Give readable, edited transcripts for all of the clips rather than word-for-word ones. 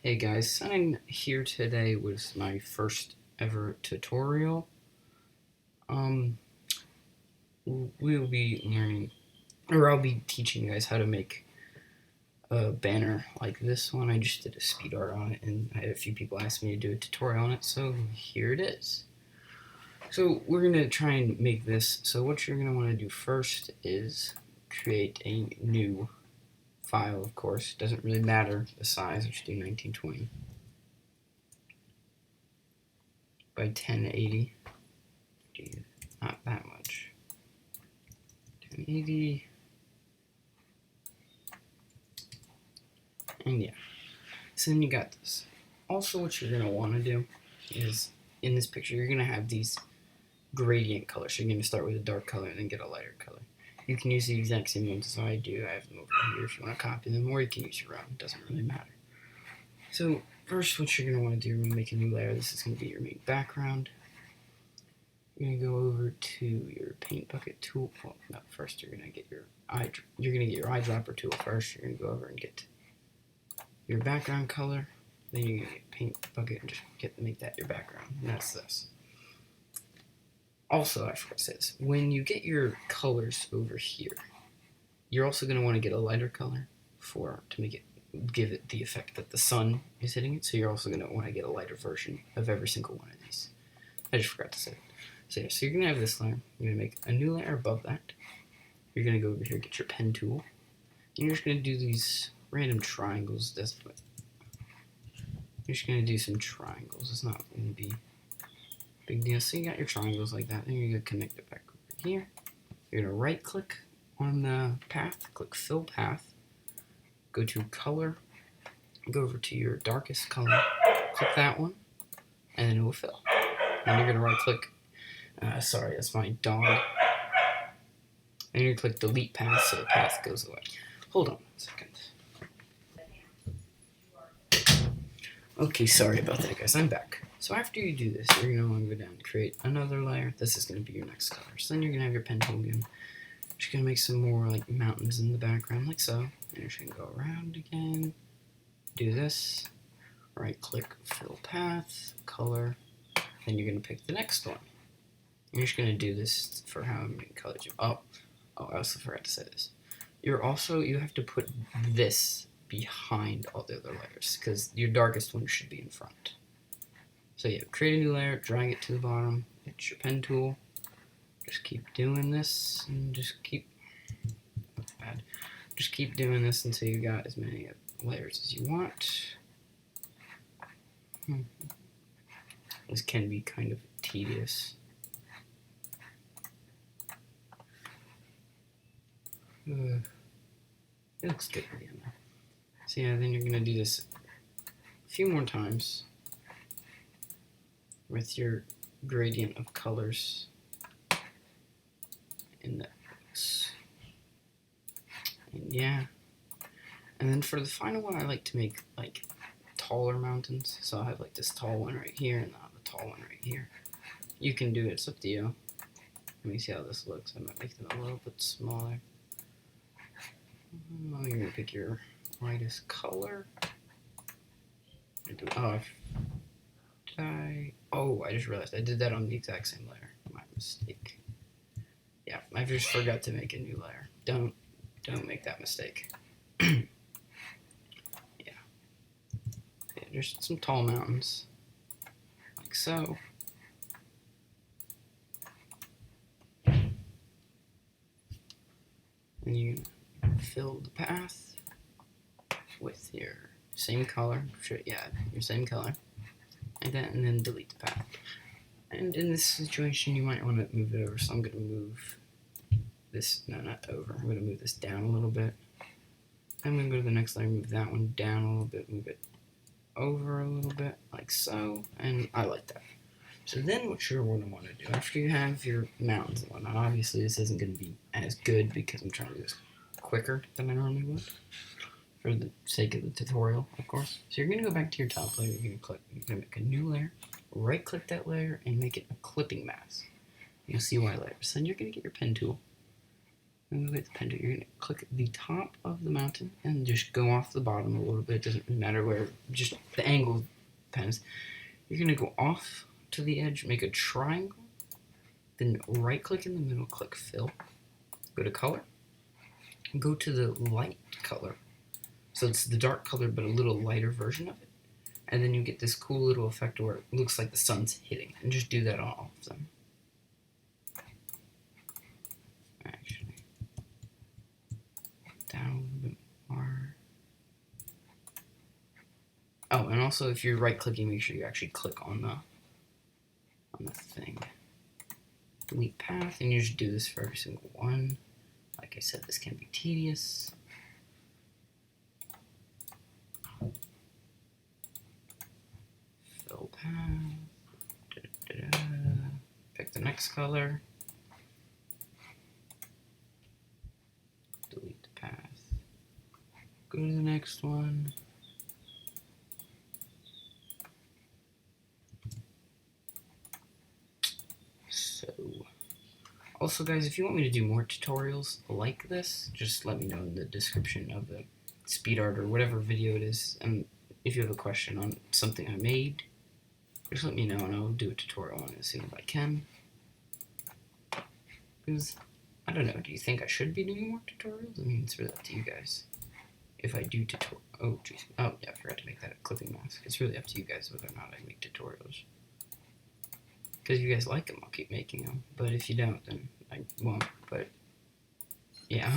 Hey guys, I'm here today with my first ever tutorial. Um, we'll be learning, or I'll be teaching you guys how to make a banner like this one. I just did a speed art on it, and I had a few people ask me to do a tutorial on it, so here it is. So we're gonna try and make this. So what you're gonna want to do first is create a new file. Of course, doesn't really matter the size. I should do 1920 by 1080. Geez, not that much. 1080. And yeah. So then you got this. Also, what you're going to want to do is, in this picture, you're going to have these gradient colors. So you're going to start with a dark color and then get a lighter color. You can use the exact same ones as I do. I have them over here if you want to copy them, or you can use your own. It doesn't really matter. So first, what you're going to want to do, you're going to make a new layer. This is going to be your main background. You're going to go over to your paint bucket tool. Well, no, first you're going to get your eyedropper tool first. You're going to go over and get your background color. Then you're going to get paint bucket and just make that your background. And that's this. Also, I forgot to say this. When you get your colors over here, you're also going to want to get a lighter color to give it the effect that the sun is hitting it. So you're also going to want to get a lighter version of every single one of these. I just forgot to say it. So yeah, so you're going to have this layer. You're going to make a new layer above that. You're going to go over here, get your pen tool. And you're just going to do these random triangles. You're just going to do some triangles. It's not going to be a big deal. So you got your triangles like that. Then you're going to connect it back over here. You're going to right click on the path. Click fill path. Go to color. Go over to your darkest color. Click that one. And then it will fill. And you're going to right click. Sorry, that's my dog. And you click delete path so the path goes away. Hold on a second. Okay, sorry about that, guys. I'm back. So after you do this, you're going to want to go down and create another layer. This is going to be your next color. So then you're going to have your pen tool again. Just going to make some more like mountains in the background, like so. And you're just going to go around again. Do this. Right click, fill path, color. Then you're going to pick the next one. You're just going to do this for how many colors you... Oh, I also forgot to say this. You have to put this behind all the other layers, because your darkest one should be in front. So yeah, create a new layer, drag it to the bottom, hit your pen tool, just keep doing this, and just keep doing this until you got as many layers as you want. This can be kind of tedious. It looks good at the end. So yeah, then you're going to do this a few more times with your gradient of colors in this. And yeah. And then for the final one, I like to make like taller mountains. So I'll have like this tall one right here and I'll have a tall one right here. You can do it, it's up to you. Let me see how this looks. I might make them a little bit smaller. You're going to pick your lightest color. I just realized I did that on the exact same layer. My mistake. Yeah, I just forgot to make a new layer. Don't make that mistake. Yeah, just some tall mountains. Like so. And you fill the path with your same color. Your same color. Like that, and then delete the path. And in this situation, you might want to move it over. So I'm going to move this, no, not over. I'm going to move this down a little bit. I'm going to go to the next layer, move that one down a little bit, move it over a little bit, like so. And I like that. So then what you're going to want to do, after you have your mountains and whatnot, obviously this isn't going to be as good because I'm trying to do this quicker than I normally would, for the sake of the tutorial, of course. So you're going to go back to your top layer, you're going to make a new layer, right click that layer, and make it a clipping mask. You'll see why later. So then you're going to get your pen tool, And move it to pen tool. You're going to click the top of the mountain and just go off the bottom a little bit. It doesn't matter where, just the angle of the pens. You're going to go off to the edge, make a triangle, then right click in the middle, click fill, go to color, go to the light color. So it's the dark color but a little lighter version of it. And then you get this cool little effect where it looks like the sun's hitting. And just do that on all of them. Actually, down a little bit more. Oh, and also if you're right-clicking, make sure you actually click on the thing. Delete path, and you just do this for every single one. Like I said, this can be tedious. Fill path. Pick the next color. Delete the path. Go to the next one. So, also guys, if you want me to do more tutorials like this, just let me know in the description of the speed art or whatever video it is. And if you have a question on something I made, just let me know and I'll do a tutorial on it as soon as I can. Because, I don't know, do you think I should be doing more tutorials? I mean, it's really up to you guys. If I do tutorial, oh jeez, oh yeah, I forgot to make that a clipping mask. It's really up to you guys whether or not I make tutorials. Because if you guys like them, I'll keep making them. But if you don't, then I won't. But yeah,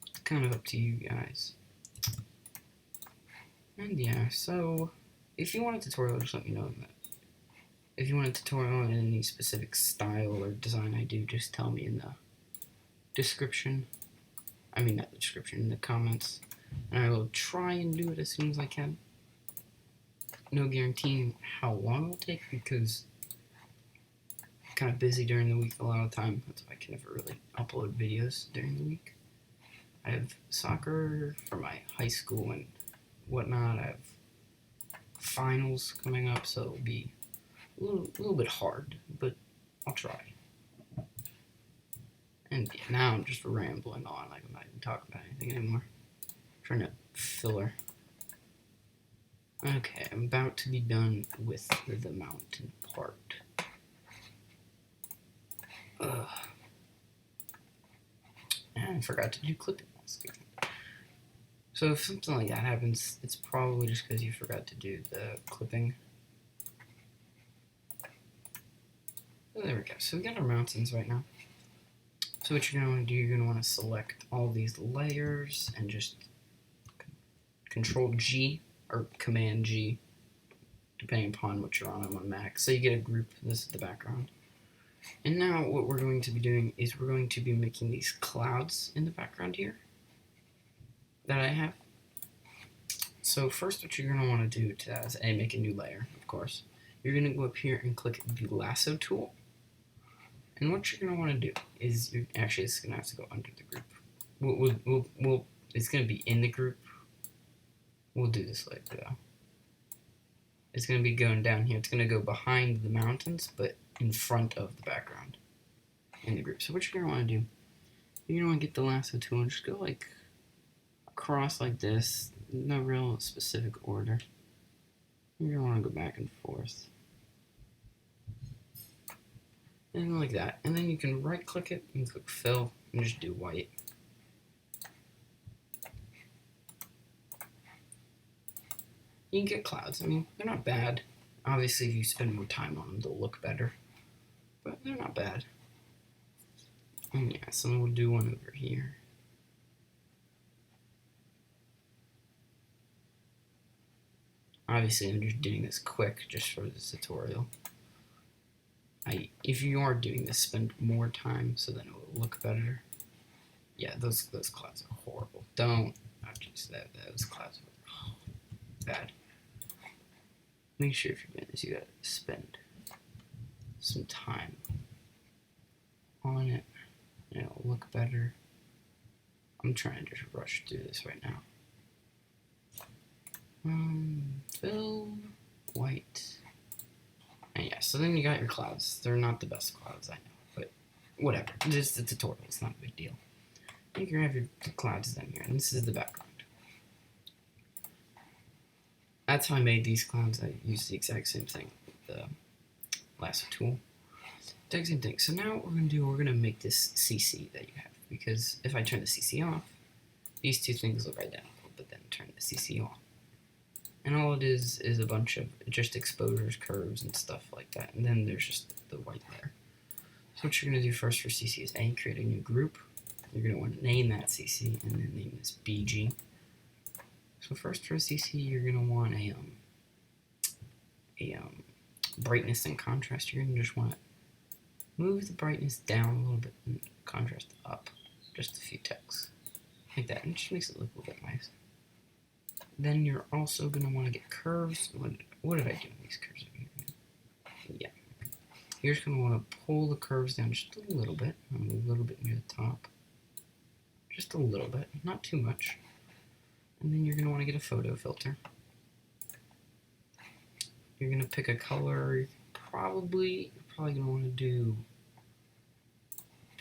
it's kind of up to you guys. And yeah, so if you want a tutorial, just let me know. If you want a tutorial on any specific style or design I do, just tell me in the description. I mean, not the description, in the comments. And I will try and do it as soon as I can. No guaranteeing how long it will take because I'm kind of busy during the week a lot of the time. That's why I can never really upload videos during the week. I have soccer for my high school and whatnot. I have finals coming up, so it'll be a little bit hard, but I'll try. And yeah, now I'm just rambling on, like I'm not even talking about anything anymore. I'm trying to filler. Okay, I'm about to be done with the mountain part. And I forgot to do clipping mask again. So if something like that happens, it's probably just because you forgot to do the clipping. Oh, there we go. So we got our mountains right now. So what you're going to want to do, you're going to want to select all these layers and just Control G or Command G, depending upon what you're on. I'm on Mac. So you get a group. This is the background. And now what we're going to be doing is we're going to be making these clouds in the background here that I have. So first what you're going to want to do to is make a new layer, of course. You're going to go up here and click the lasso tool. And what you're going to want to do is, actually it's going to have to go under the group. It's going to be in the group. We'll do this later though. It's going to be going down here. It's going to go behind the mountains, but in front of the background in the group. So what you're going to want to do, you're going to want to get the lasso tool and just go like across like this. No real specific order. You're going to want to go back and forth. And like that. And then you can right click it and click fill and just do white. You can get clouds. I mean, they're not bad. Obviously, if you spend more time on them, they'll look better. But they're not bad. And yeah, so we'll do one over here. Obviously, I'm just doing this quick just for this tutorial. If you are doing this, spend more time so then it will look better. Yeah, those clouds are horrible. Don't. Just those clouds are bad. Make sure if you're doing this, you gotta spend some time on it. And it'll look better. I'm trying to just rush through this right now. Fill white. And yeah, so then you got your clouds. They're not the best clouds, I know, but whatever. It's a tutorial. It's not a big deal. You can have your clouds down here, and this is the background. That's how I made these clouds. I used the exact same thing, the lasso tool. Exact same thing. So now what we're going to do, we're going to make this CC that you have. Because if I turn the CC off, these two things look identical, but then turn the CC on. And all it is a bunch of just exposures, curves, and stuff like that. And then there's just the white layer. So what you're going to do first for CC is A, create a new group. You're going to want to name that CC, and then name this BG. So first for a CC, you're going to want a brightness and contrast. You're going to just want to move the brightness down a little bit and contrast up just a few ticks. Like that, and it just makes it look a little bit nice. Then you're also going to want to get curves. What did I do in these curves? Yeah. You're just going to want to pull the curves down just a little bit. Move a little bit near the top. Just a little bit, not too much. And then you're going to want to get a photo filter. You're going to pick a color. You're probably going to want to do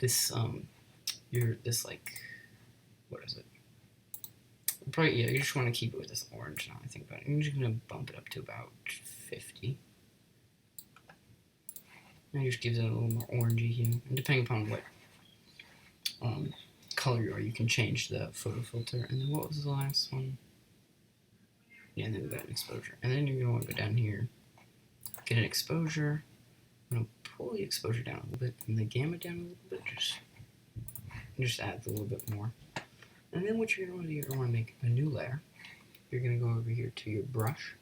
this, like, what is it? Probably, yeah, you just want to keep it with this orange now I think about it. I'm just going to bump it up to about 50. And it just gives it a little more orangey hue. And depending upon what color you are, you can change the photo filter. And then what was the last one? Yeah, and then we got an exposure. And then you're going to want to go down here, get an exposure. I'm going to pull the exposure down a little bit and the gamma down a little bit. Just add a little bit more. And then what you're going to want to do, you're going to want to make a new layer. You're going to go over here to your brush.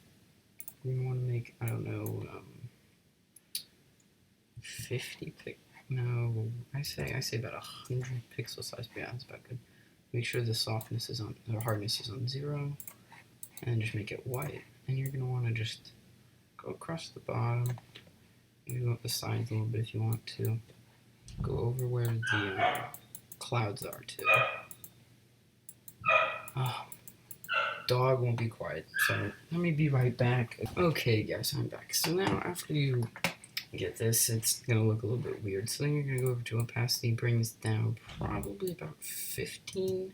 You're going to want to make, I don't know, 50 no, I say about 100 pixel size. Yeah, that's about good. Make sure the softness is on, the hardness is on 0, and just make it white. And you're going to want to just go across the bottom. You go up the sides a little bit if you want to. Go over where the clouds are too. Oh, dog won't be quiet, so let me be right back. Okay, guys, I'm back. So now after you get this, it's gonna look a little bit weird. So then you're gonna go over to opacity, bring this down probably about 15%,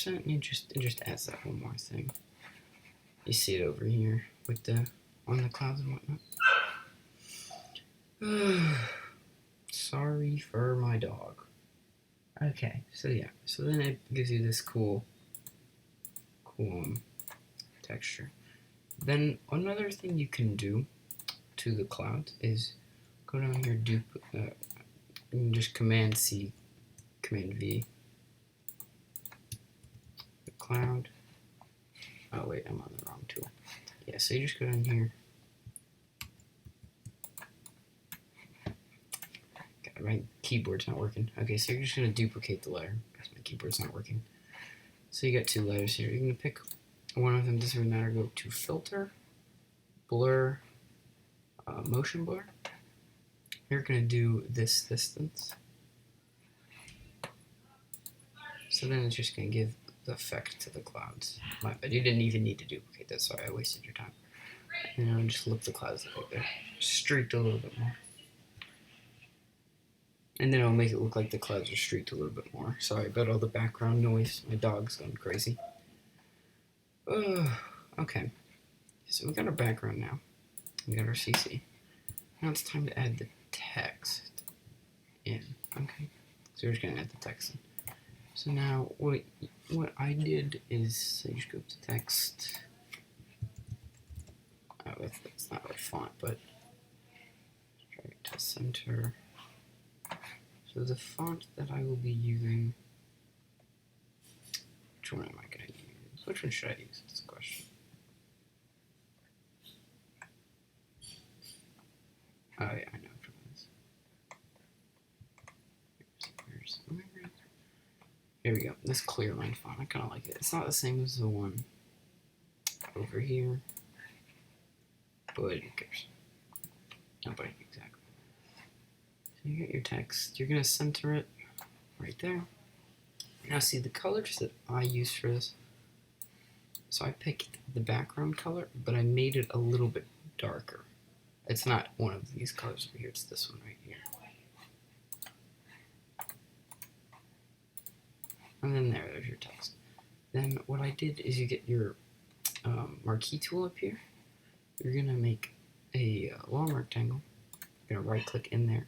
and it just adds that one more thing. You see it over here with the on the clouds and whatnot. Sorry for my dog. Okay, so yeah, so then it gives you this cool texture. Then another thing you can do to the clouds is go down here, and just Command C, Command V, the cloud. Oh wait, I'm on the wrong tool. Yeah, so you just go down here. God, my keyboard's not working. Okay, so you're just gonna duplicate the layer because my keyboard's not working. So you got two layers here. You're gonna pick one of them. Doesn't really matter. Go to Filter, Blur, Motion Blur. You're gonna do this distance. So then it's just gonna give the effect to the clouds. My bad. You didn't even need to duplicate that. Sorry, I wasted your time. And I'll just look the clouds like there, streaked a little bit more. And then I'll make it look like the clouds are streaked a little bit more. Sorry about all the background noise. My dog's going crazy. Okay. So we got our background now. We got our CC. Now it's time to add the text in. Okay. So we're just going to add the text in. So now what I did is I just go to text. Oh, it's not really font, but try to center. So the font that I will be using, which one am I going to use? Which one should I use? That's the question. Oh yeah, I know which one it is. Here we go. This clear line font, I kind of like it. It's not the same as the one over here, but who cares? Nobody exactly. So you get your text. You're gonna center it right there. Now see the colors that I use for this. So I picked the background color, but I made it a little bit darker. It's not one of these colors over here. It's this one right here. And then there's your text. Then what I did is you get your marquee tool up here. You're going to make a long rectangle. You're going to right click in there.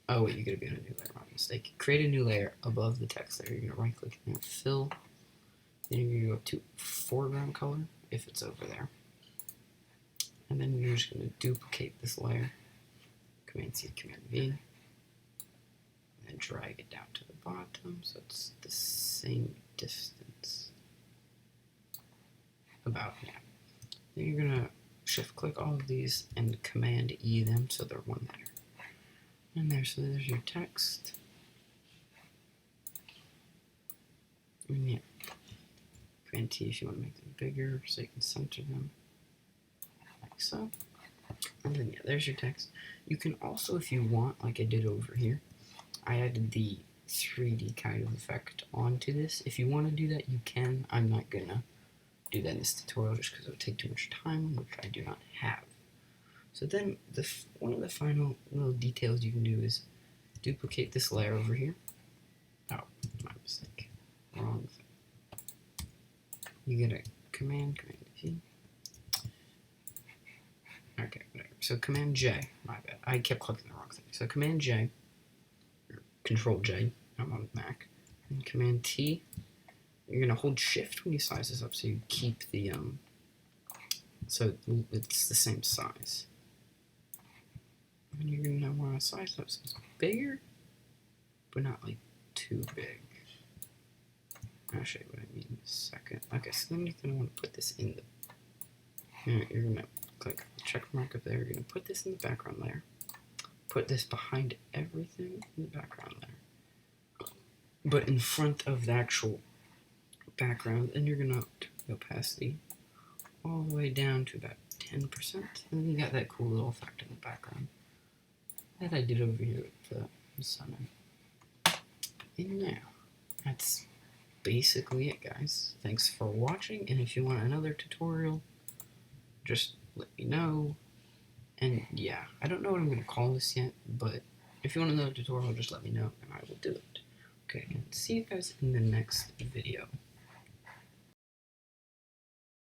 Oh wait, you gotta be on a new layer, my mistake. Create a new layer above the text layer. You're gonna right click in there, fill. Then you're gonna go up to foreground color, if it's over there. And then you're just gonna duplicate this layer. Command C, Command V. And then drag it down to the bottom so it's the same distance. About now. Then you're gonna shift click all of these and Command E them so they're one layer. And there, so there's your text. And yeah, Command T if you want to make them bigger so you can center them, like so. And then yeah, there's your text. You can also, if you want, like I did over here, I added the 3D kind of effect onto this. If you want to do that, you can. I'm not gonna do that in this tutorial just because it would take too much time, which I do not have. So then, one of the final little details you can do is duplicate this layer over here. Oh, my mistake. Wrong thing. You get a Command V. Okay, whatever. So Command J. My bad. I kept clicking the wrong thing. So Command J, or Control J. I'm on Mac. And Command T. You're gonna hold Shift when you size this up, so you keep the so it's the same size. And you're gonna want to size up so it's bigger, but not like too big. I'll show you what I mean in a second. Okay, so then you're gonna want to put this in the. You're gonna click the check mark up there. You're gonna put this in the background layer. Put this behind everything in the background layer, but in front of the actual background. And you're gonna turn the opacity all the way down to about 10%, and then you got that cool little effect in the background that I did over here with the sun. And now, that's basically it, guys. Thanks for watching, and if you want another tutorial, just let me know. And yeah, I don't know what I'm going to call this yet, but if you want another tutorial, just let me know, and I will do it. Okay, and see you guys in the next video.